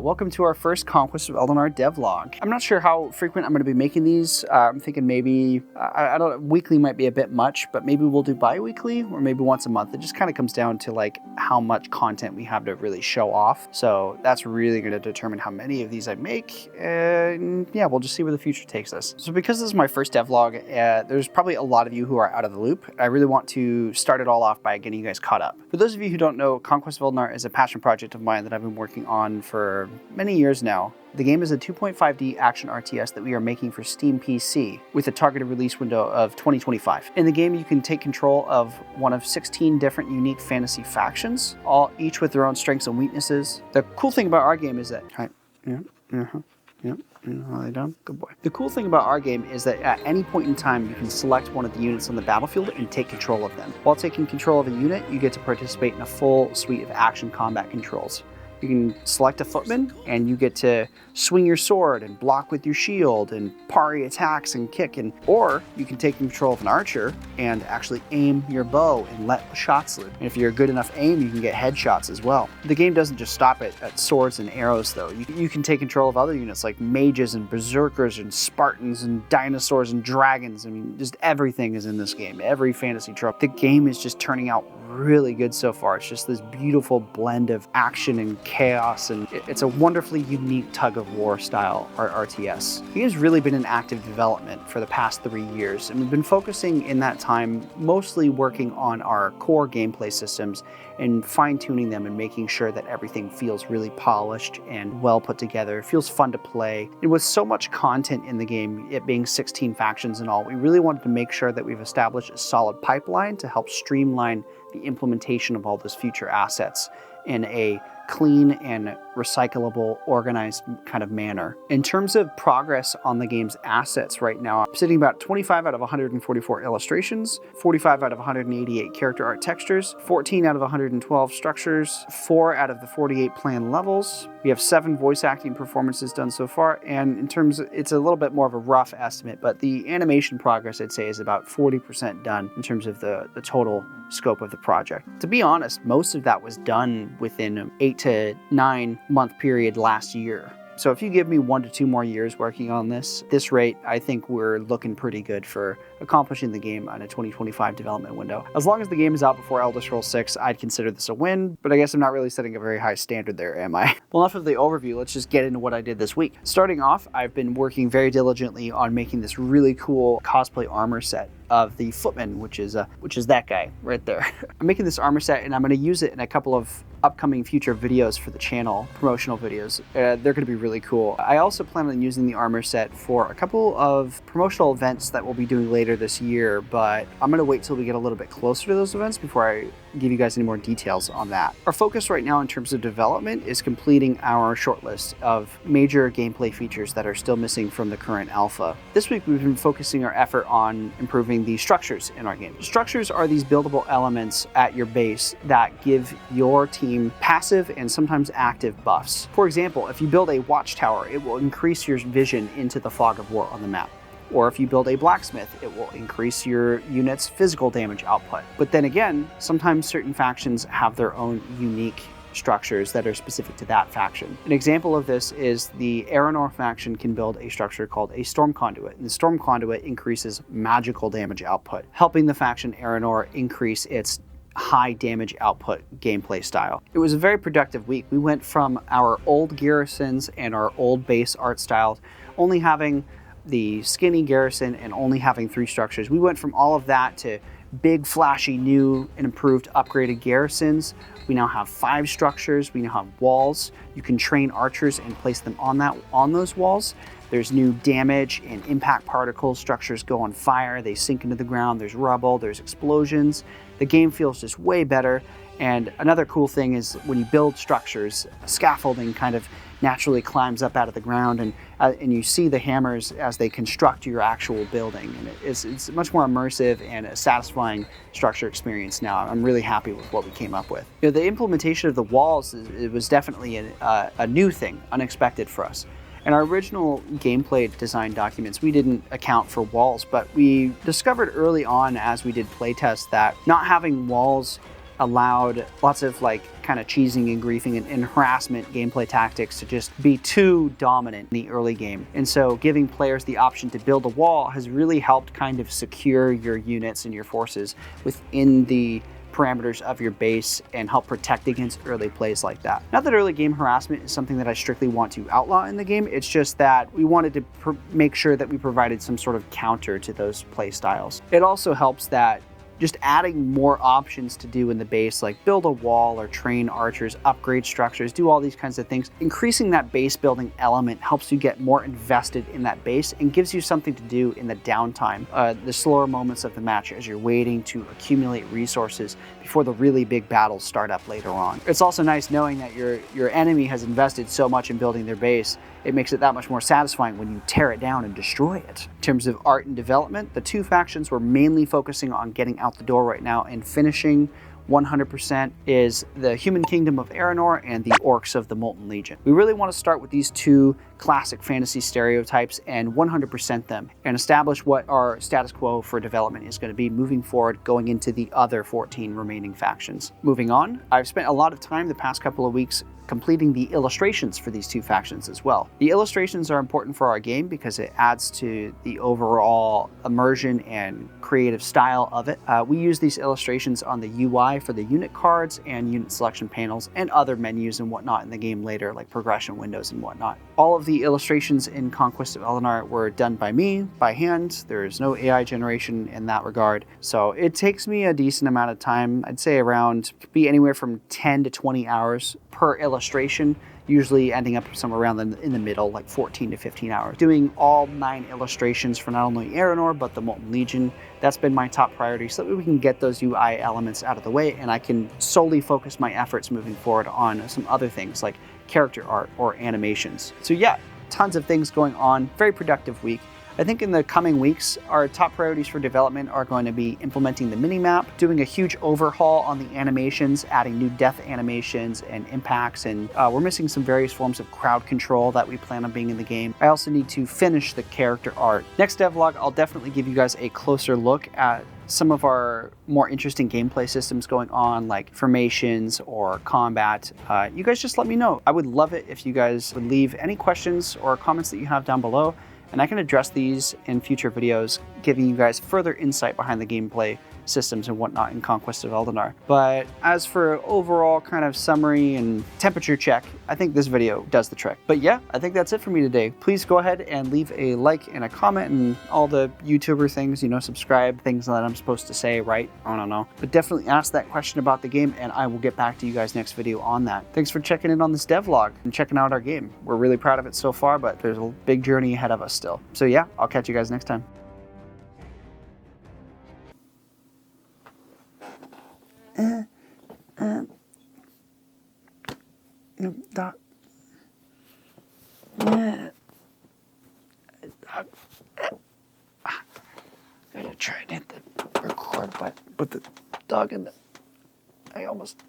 Welcome to our first Conquest of Eldinar devlog. I'm not sure how frequent I'm going to be making these. I'm thinking maybe, I don't know, weekly might be a bit much, but maybe we'll do bi-weekly or maybe once a month. It just kind of comes down to like how much content we have to really show off. So that's really going to determine how many of these I make. And yeah, we'll just see where the future takes us. So because this is my first devlog, there's probably a lot of you who are out of the loop. I really want to start it all off by getting you guys caught up. For those of you who don't know, Conquest of Eldinar is a passion project of mine that I've been working on for many years now. The game is a 2.5D action RTS that we are making for Steam PC with a targeted release window of 2025. In the game, you can take control of one of 16 different unique fantasy factions, each with their own strengths and weaknesses. The cool thing about our game is that... Are they done? Good boy. The cool thing about our game is that at any point in time, you can select one of the units on the battlefield and take control of them. While taking control of a unit, you get to participate in a full suite of action combat controls. You can select a footman and you get to swing your sword and block with your shield and parry attacks and kick, or you can take control of an archer and actually aim your bow and let the shots loose. And if you're a good enough aim, you can get headshots as well. The game doesn't just stop at swords and arrows though. You can take control of other units like mages and berserkers and Spartans and dinosaurs and dragons. I mean, just everything is in this game, every fantasy trope. The game is just turning out really good so far. It's just this beautiful blend of action and chaos, and it's a wonderfully unique tug-of-war style RTS. The game's really been in active development for the past 3 years, and we've been focusing in that time mostly working on our core gameplay systems and fine-tuning them and making sure that everything feels really polished and well put together. It feels fun to play. And with so much content in the game, it being 16 factions and all, we really wanted to make sure that we've established a solid pipeline to help streamline the implementation of all those future assets in a clean and recyclable, organized kind of manner. In terms of progress on the game's assets right now, I'm sitting about 25 out of 144 illustrations, 45 out of 188 character art textures, 14 out of 112 structures, 4 out of the 48 planned levels. We have 7 voice acting performances done so far, and in terms of, it's a little bit more of a rough estimate, but the animation progress I'd say is about 40% done in terms of the total scope of the project. To be honest, most of that was done within an 8 to 9 month period last year. So if you give me 1 to 2 more years working on this rate, I think we're looking pretty good for accomplishing the game on a 2025 development window. As long as the game is out before Elder Scrolls 6, I'd consider this a win, but I guess I'm not really setting a very high standard there, am I? Well, enough of the overview, let's just get into what I did this week. Starting off, I've been working very diligently on making this really cool cosplay armor set of the footman, which is that guy right there. I'm making this armor set and I'm going to use it in a couple of upcoming future videos for the channel, promotional videos. They're going to be really cool. I also plan on using the armor set for a couple of promotional events that we'll be doing later this year, but I'm going to wait till we get a little bit closer to those events before I give you guys any more details on that. Our focus right now in terms of development is completing our shortlist of major gameplay features that are still missing from the current alpha. This week we've been focusing our effort on improving the structures in our game. Structures are these buildable elements at your base that give your team passive and sometimes active buffs. For example, if you build a watchtower, it will increase your vision into the fog of war on the map. Or if you build a blacksmith, it will increase your unit's physical damage output. But then again, sometimes certain factions have their own unique structures that are specific to that faction. An example of this is the Eldinar faction can build a structure called a Storm Conduit, and the Storm Conduit increases magical damage output, helping the faction Eldinar increase its high damage output gameplay style. It was a very productive week. We went from our old garrisons and our old base art styles only having the skinny garrison and only having 3 structures. We went from all of that to big, flashy, new and improved upgraded garrisons. We now have 5 structures. We now have walls. You can train archers and place them on those walls. There's new damage and impact particles. Structures go on fire. They sink into the ground. There's rubble. There's explosions. The game feels just way better. And another cool thing is when you build structures, scaffolding kind of naturally climbs up out of the ground, and you see the hammers as they construct your actual building. And it's much more immersive and a satisfying structure experience now. I'm really happy with what we came up with. You know, the implementation of the walls, it was definitely a new thing, unexpected for us. In our original gameplay design documents, we didn't account for walls, but we discovered early on as we did playtests that not having walls allowed lots of like kind of cheesing and griefing and harassment gameplay tactics to just be too dominant in the early game. And so giving players the option to build a wall has really helped kind of secure your units and your forces within the parameters of your base and help protect against early plays like that. Not that early game harassment is something that I strictly want to outlaw in the game, it's just that we wanted to make sure that we provided some sort of counter to those play styles. It also helps that just adding more options to do in the base, like build a wall or train archers, upgrade structures, do all these kinds of things. Increasing that base building element helps you get more invested in that base and gives you something to do in the downtime, the slower moments of the match as you're waiting to accumulate resources before the really big battles start up later on. It's also nice knowing that your enemy has invested so much in building their base. It makes it that much more satisfying when you tear it down and destroy it. In terms of art and development, the two factions were mainly focusing on getting out the door right now and finishing 100% is the Human Kingdom of Eldinar and the Orcs of the Molten Legion. We really want to start with these two classic fantasy stereotypes and 100% them and establish what our status quo for development is going to be moving forward, going into the other 14 remaining factions. Moving on, I've spent a lot of time the past couple of weeks completing the illustrations for these two factions as well. The illustrations are important for our game because it adds to the overall immersion and creative style of it. We use these illustrations on the UI for the unit cards and unit selection panels and other menus and whatnot in the game later, like progression windows and whatnot. All of the illustrations in Conquest of Eldinar were done by me, by hand. There's no AI generation in that regard. So it takes me a decent amount of time. I'd say around, be anywhere from 10 to 20 hours per illustration, usually ending up somewhere around in the middle, like 14 to 15 hours. Doing all 9 illustrations for not only Eldinar, but the Molten Legion, that's been my top priority so that we can get those UI elements out of the way and I can solely focus my efforts moving forward on some other things like character art or animations. So yeah, tons of things going on, very productive week. I think in the coming weeks, our top priorities for development are going to be implementing the minimap, doing a huge overhaul on the animations, adding new death animations and impacts, and we're missing some various forms of crowd control that we plan on being in the game. I also need to finish the character art. Next devlog, I'll definitely give you guys a closer look at some of our more interesting gameplay systems going on, like formations or combat. You guys just let me know. I would love it if you guys would leave any questions or comments that you have down below, and I can address these in future videos, giving you guys further insight behind the gameplay systems and whatnot in Conquest of Eldinar. But as for overall kind of summary and temperature check, I think this video does the trick. But yeah, I think that's it for me today. Please go ahead and leave a like and a comment and all the YouTuber things, you know, subscribe, things that I'm supposed to say, right? I don't know. But definitely ask that question about the game and I will get back to you guys next video on that. Thanks for checking in on this devlog and checking out our game. We're really proud of it so far, but there's a big journey ahead of us still. So yeah, I'll catch you guys next time. Dog. Gotta try and hit the record button, but the dog in the. I almost.